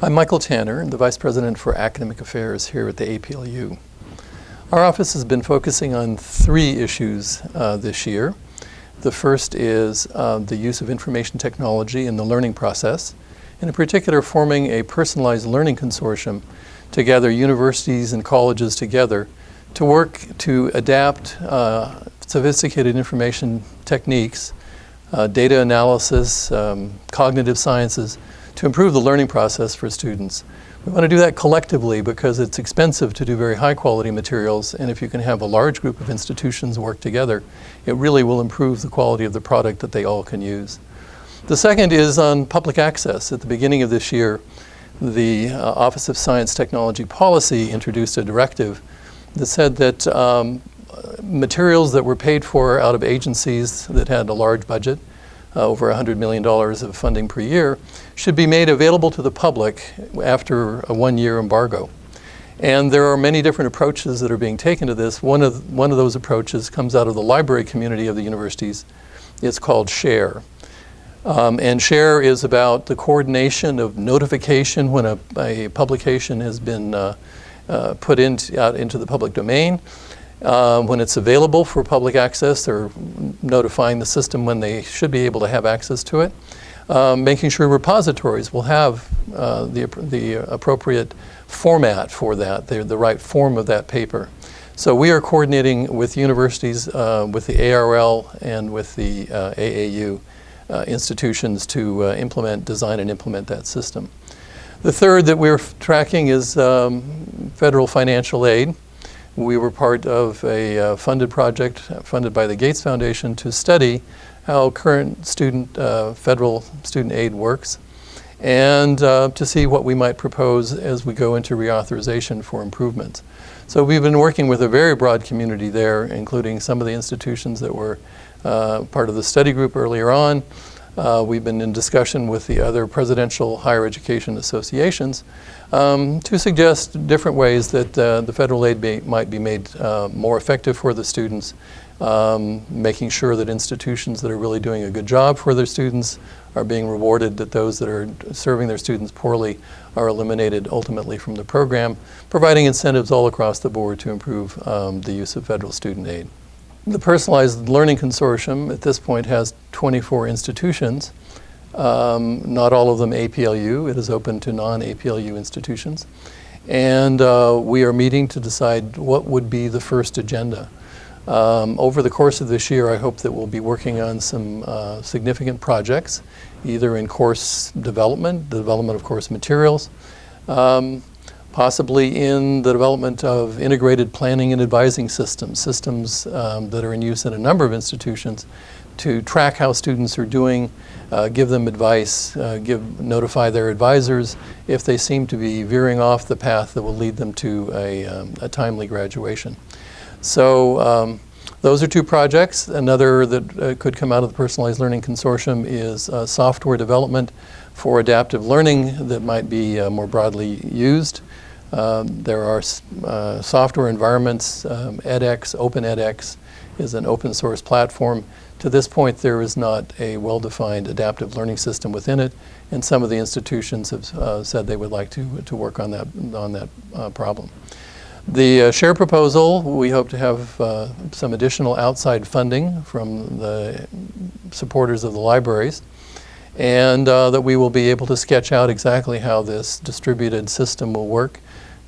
I'm Michael Tanner, the Vice President for Academic Affairs here at the APLU. Our office has been focusing on three issues this year. The first is the use of information technology in the learning process, and in particular forming a personalized learning consortium to gather universities and colleges together to work to adapt sophisticated information techniques, data analysis, cognitive sciences, to improve the learning process for students. We want to do that collectively because it's expensive to do very high quality materials, and if you can have a large group of institutions work together, it really will improve the quality of the product that they all can use. The second is on public access. At the beginning of this year, the Office of Science Technology Policy introduced a directive that said that materials that were paid for out of agencies that had a large budget, over $100 million of funding per year, should be made available to the public after a one-year embargo. And there are many different approaches that are being taken to this. One of those approaches comes out of the library community of the universities. It's called SHARE. And SHARE is about the coordination of notification when a publication has been put out into the public domain. When it's available for public access, they're notifying the system when they should be able to have access to it. Making sure repositories will have the appropriate format for that, the right form of that paper. So we are coordinating with universities, with the ARL and with the AAU institutions to design and implement that system. The third that we're tracking is federal financial aid. We were part of a funded project funded by the Gates Foundation to study how current federal student aid works, and to see what we might propose as we go into reauthorization for improvements. So we've been working with a very broad community there, including some of the institutions that were part of the study group earlier on. We've been in discussion with the other presidential higher education associations to suggest different ways that the federal aid might be made more effective for the students, making sure that institutions that are really doing a good job for their students are being rewarded, that those that are serving their students poorly are eliminated ultimately from the program, providing incentives all across the board to improve the use of federal student aid. The Personalized Learning Consortium at this point has 24 institutions, not all of them APLU. It is open to non-APLU institutions. And we are meeting to decide what would be the first agenda. Over the course of this year, I hope that we'll be working on some significant projects, either in course development, the development of course materials, possibly in the development of integrated planning and advising systems that are in use in a number of institutions to track how students are doing, give them advice, notify their advisors if they seem to be veering off the path that will lead them to a timely graduation. So those are two projects. Another that could come out of the Personalized Learning Consortium is software development for adaptive learning that might be more broadly used. There are software environments. edX, OpenEdX is an open source platform. To this point, there is not a well-defined adaptive learning system within it, and some of the institutions have said they would like to work on that problem. The SHARE proposal, we hope to have some additional outside funding from the supporters of the libraries, and that we will be able to sketch out exactly how this distributed system will work.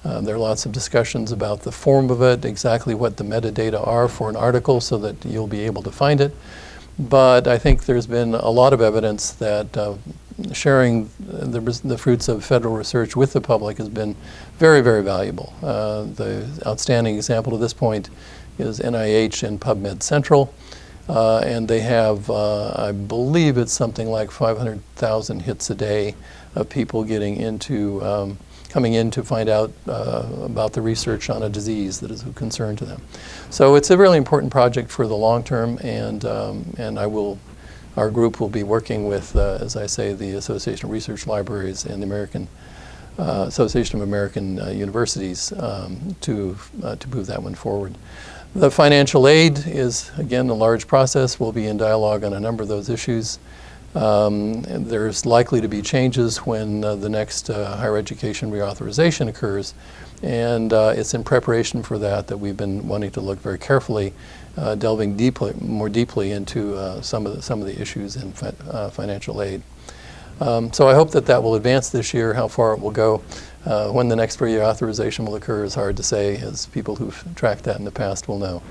There are lots of discussions about the form of it, exactly what the metadata are for an article so that you'll be able to find it. But I think there's been a lot of evidence that sharing the fruits of federal research with the public has been very, very valuable. The outstanding example to this point is NIH and PubMed Central. And they have, I believe it's something like 500,000 hits a day of people coming in to find out about the research on a disease that is of concern to them. So it's a really important project for the long term, and our group will be working with, as I say, the Association of Research Libraries and the American Association of American Universities to move that one forward. The financial aid is, again, a large process. We'll be in dialogue on a number of those issues. And there's likely to be changes when the next higher education reauthorization occurs, and it's in preparation for that we've been wanting to look very carefully, delving more deeply into some of the issues in financial aid. So I hope that will advance this year. How far it will go, when the next reauthorization will occur is hard to say, as people who've tracked that in the past will know.